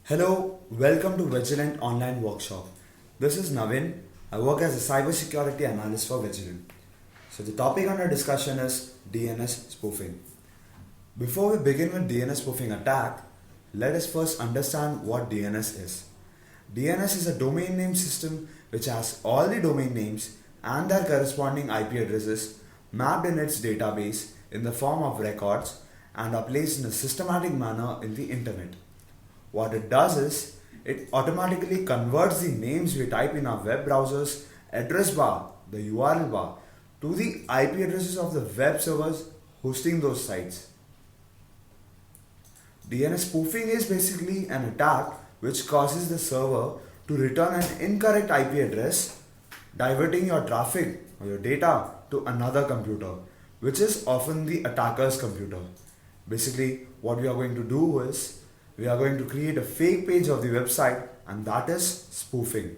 Hello, welcome to Vigilant Online Workshop. This is Navin. I work as a cybersecurity analyst for Vigilant. So the topic under discussion is DNS spoofing. Before we begin with DNS spoofing attack, let us first understand what DNS is. DNS is a domain name system which has all the domain names and their corresponding IP addresses mapped in its database in the form of records and are placed in a systematic manner in the internet. What it does is, it automatically converts the names we type in our web browser's address bar, the URL bar, to the IP addresses of the web servers hosting those sites. DNS spoofing is basically an attack which causes the server to return an incorrect IP address, diverting your traffic or your data to another computer, which is often the attacker's computer. Basically, what we are going to do is, we are going to create a fake page of the website, and that is spoofing.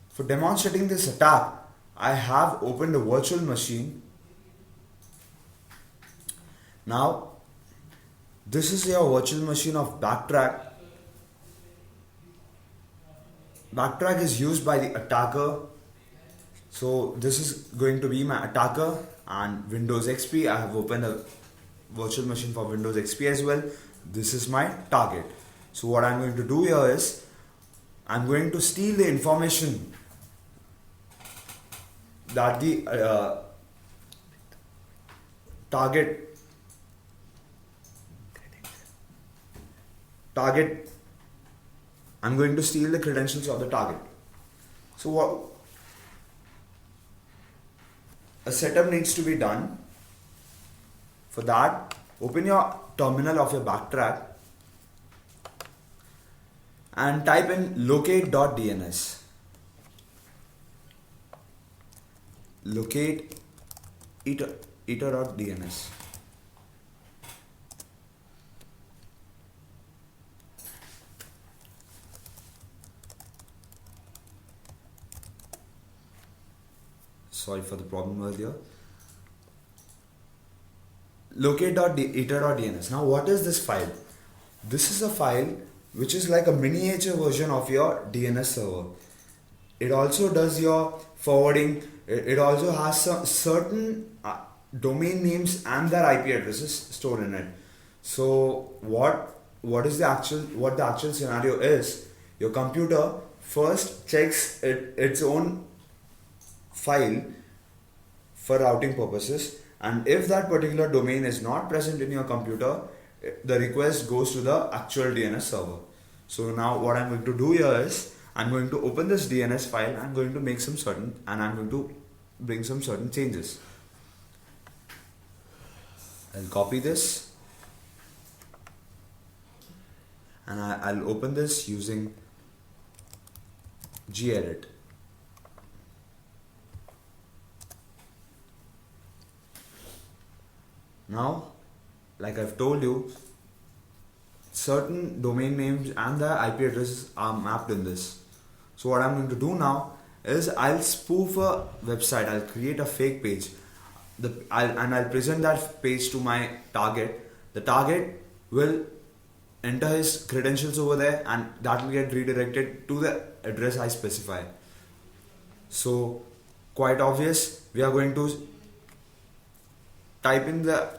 For demonstrating this attack, I have opened a virtual machine. Now, this is your virtual machine of Backtrack. Backtrack is used by the attacker. So this is going to be my attacker and Windows XP. I have opened a virtual machine for Windows XP as well. This is my target. So what I'm going to do here is, I'm going to steal the information that the target I'm going to steal the credentials of the target. So what a setup needs to be done. For that, open your terminal of your Backtrack and type in locate.dns. Locate iter.dns. Sorry for the problem earlier. Locate.iter.dns. Now what is this file? This is a file which is like a miniature version of your DNS server. It also does your forwarding. It also has some certain domain names and their IP addresses stored in it. So what the actual scenario is, your computer first checks its own file for routing purposes, and if that particular domain is not present in your computer, the request goes to the actual DNS server. So now what I'm going to do here is, I'm going to open this DNS file, I'm going to make I'm going to bring some certain changes. I'll copy this and I'll open this using gedit. Now, like I've told you, certain domain names and their IP addresses are mapped in this. So what I'm going to do now is, I'll spoof a website. I'll create a fake page. I'll present that page to my target. The target will enter his credentials over there, and that will get redirected to the address I specify. So quite obvious, we are going to type in the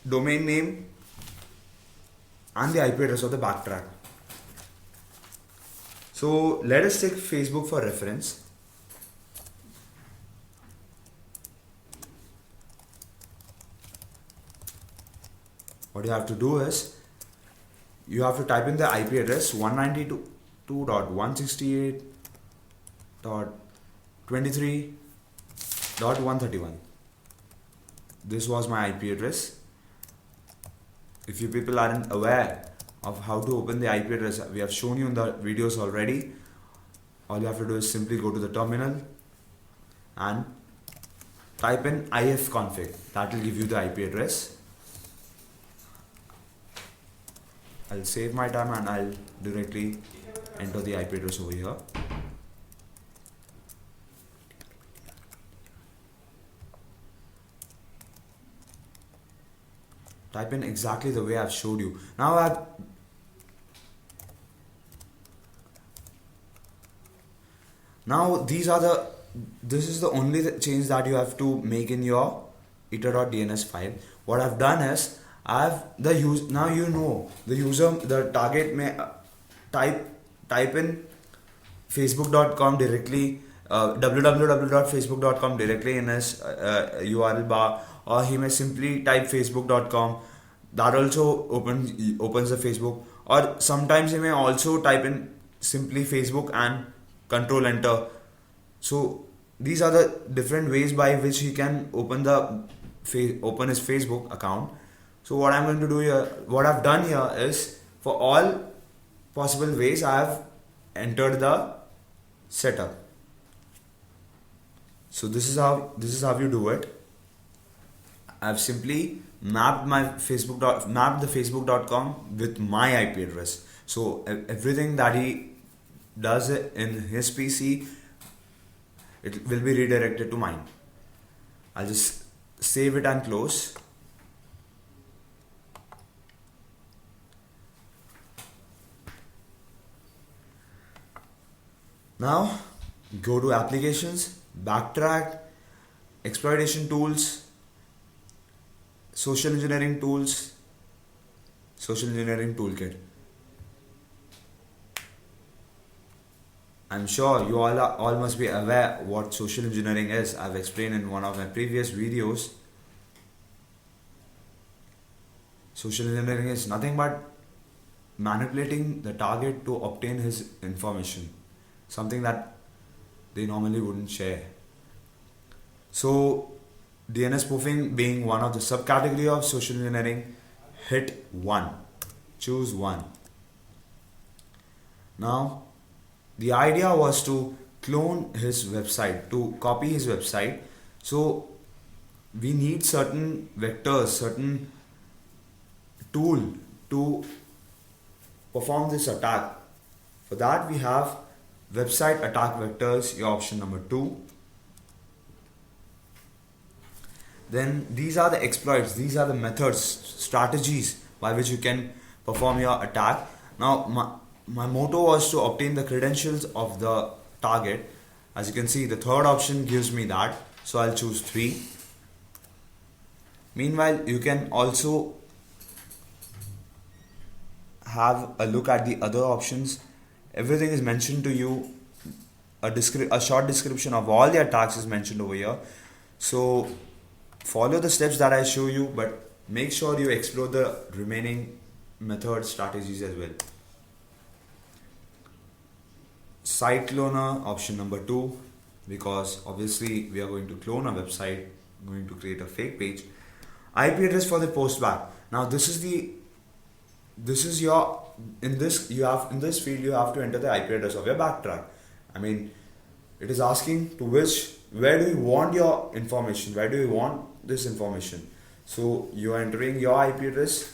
domain name and the IP address of the Backtrack. So let us take Facebook for reference. What you have to do is, you have to type in the IP address 192.168.23.131. This was my IP address. If you people aren't aware of how to open the IP address, we have shown you in the videos already. All you have to do is simply go to the terminal and type in ifconfig. That will give you the IP address. I'll save my time and I'll directly enter the IP address over here. Type in exactly the way I've showed you. Now Now this is the only change that you have to make in your eater.dns file. What I've done is now you know the target may type in facebook.com directly, www.facebook.com directly in his URL bar, or he may simply type facebook.com. That also opens the Facebook, or sometimes he may also type in simply Facebook and control enter. So these are the different ways by which he can open his Facebook account. So what I'm going to do here, what I've done here is, for all possible ways I have entered the setup. So this is how you do it. I've simply mapped the facebook.com with my IP address. So everything that he does in his PC, it will be redirected to mine. I'll just save it and close. Now go to applications, backtrack, exploitation tools, social engineering tools, social engineering toolkit. I'm sure you all must be aware what social engineering is. I've explained in one of my previous videos. Social engineering is nothing but manipulating the target to obtain his information, something that they normally wouldn't share. So DNS spoofing being one of the subcategory of social engineering, hit 1. Choose 1. Now the idea was to clone his website, to copy his website. So we need certain vectors, certain tool to perform this attack. For that we have website attack vectors, your option number 2. Then these are the exploits, these are the methods, strategies by which you can perform your attack. Now my motto was to obtain the credentials of the target. As you can see, the third option gives me that, so I'll choose 3. Meanwhile, you can also have a look at the other options. Everything is mentioned to you. A short description of all the attacks is mentioned over here. So follow the steps that I show you, but make sure you explore the remaining method strategies as well. Site cloner, option number 2, because obviously we are going to clone a website, going to create a fake page. IP address for the postback. Now in this field you have to enter the IP address of your backtrack. I mean, it is asking where do you want your information, where do you want this information. So you are entering your IP address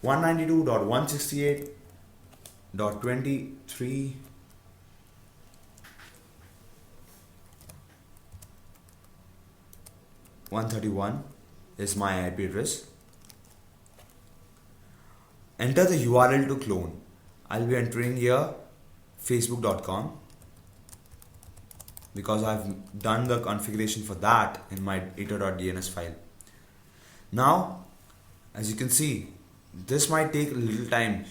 192.168.23.131 is my IP address. Enter the URL to clone. I'll be entering here facebook.com because I've done the configuration for that in my eater.dns file. Now, as you can see, this might take a little time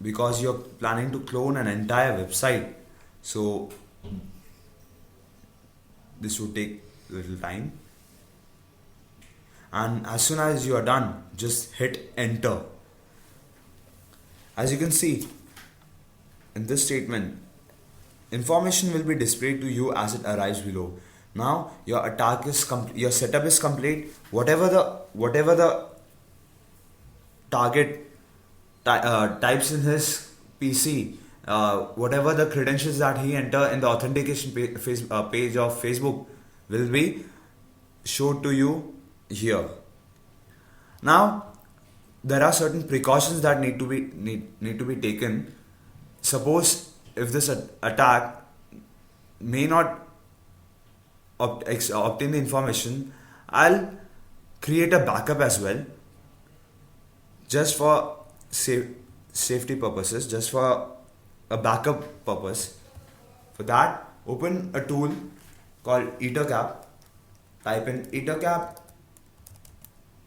because you're planning to clone an entire website. So this would take a little time. And as soon as you are done, just hit enter. As you can see in this statement, information will be displayed to you as it arrives below. Now your attack is your setup is complete. Whatever the target types in his PC, whatever the credentials that he enter in the authentication page of Facebook will be showed to you here. Now there are certain precautions that need to be taken. Suppose if this attack may not obtain the information, I'll create a backup as well, just for safety purposes, just for a backup purpose. For that, open a tool called ettercap. Type in ettercap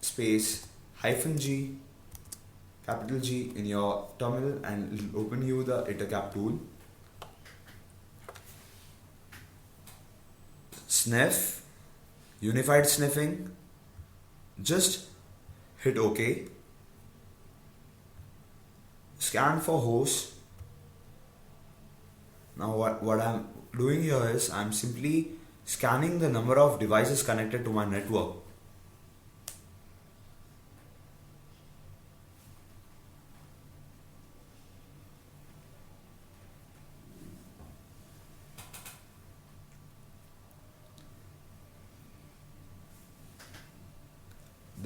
space -G capital G in your terminal and it will open you the ettercap tool. Sniff, unified sniffing, just hit OK. Scan for host. Now what I'm doing here is I'm simply scanning the number of devices connected to my network.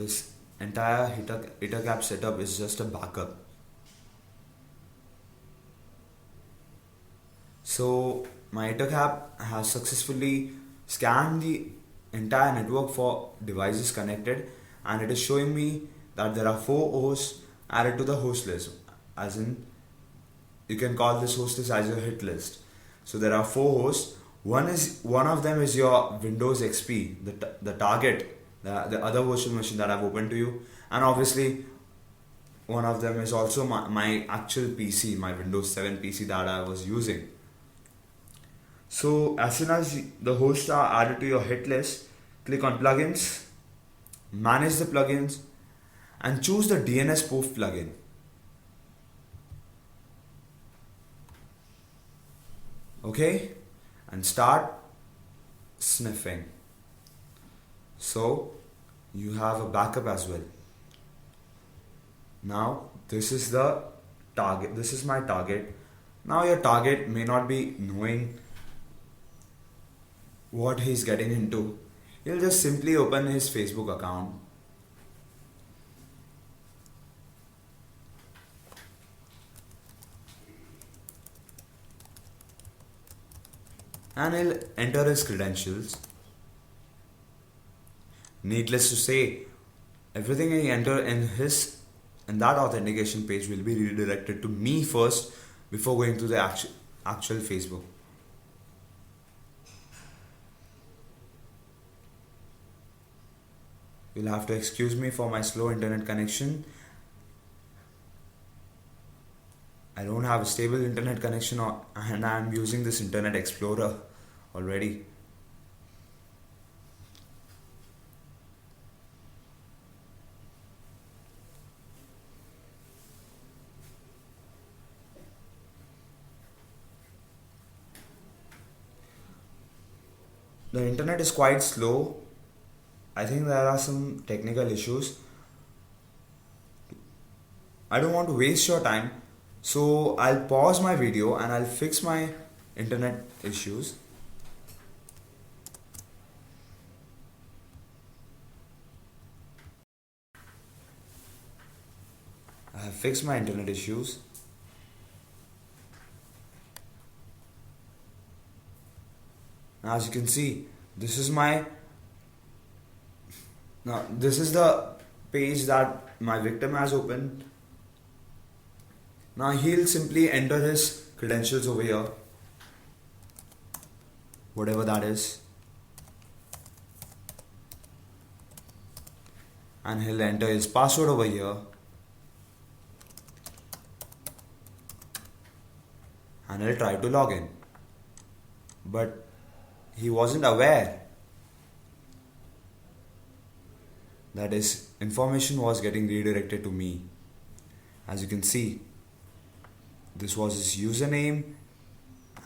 This entire ettercap setup is just a backup. So my ettercap has successfully scanned the entire network for devices connected, and it is showing me that there are 4 hosts added to the host list, as in you can call this host list as your hit list. So there are 4 hosts. One of them is your Windows XP, the target, the other virtual machine that I've opened to you, and obviously one of them is also my actual PC, my Windows 7 PC that I was using. So as soon as the hosts are added to your hit list, click on plugins, manage the plugins, and choose the DNS Spoof plugin. Okay, and start sniffing. So you have a backup as well. Now this is the target. This is my target. Now your target may not be knowing what he's getting into. He'll just simply open his Facebook account. And he'll enter his credentials. Needless to say, everything he enter in that authentication page will be redirected to me first before going to the actual Facebook. You'll have to excuse me for my slow internet connection. I don't have a stable internet connection and I'm using this Internet Explorer already. The internet is quite slow. I think there are some technical issues. I don't want to waste your time, so I'll pause my video and I'll fix my internet issues. I have fixed my internet issues. Now, as you can see, this is the page that my victim has opened. Now he'll simply enter his credentials over here, whatever that is, and he'll enter his password over here, and he'll try to log in, but he wasn't aware that his information was getting redirected to me. As you can see, this was his username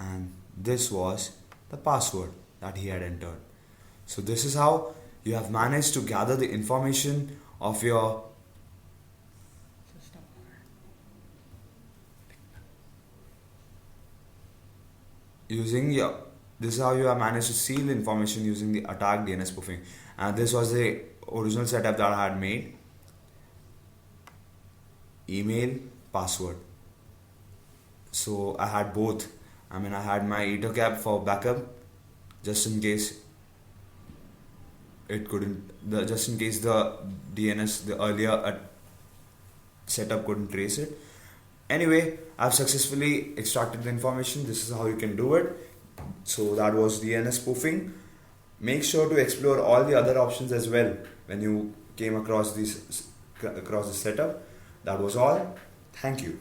and this was the password that he had entered. So this is how you have managed to gather the information of your this is how you have managed to seal information using the attack DNS spoofing. And this was the original setup that I had made. Email, password. So I had both. I had my ettercap for backup, just in case just in case the DNS, the earlier setup couldn't trace it. Anyway, I've successfully extracted the information. This is how you can do it. So that was DNS spoofing. Make sure to explore all the other options as well when you came across this setup. That was all. Thank you.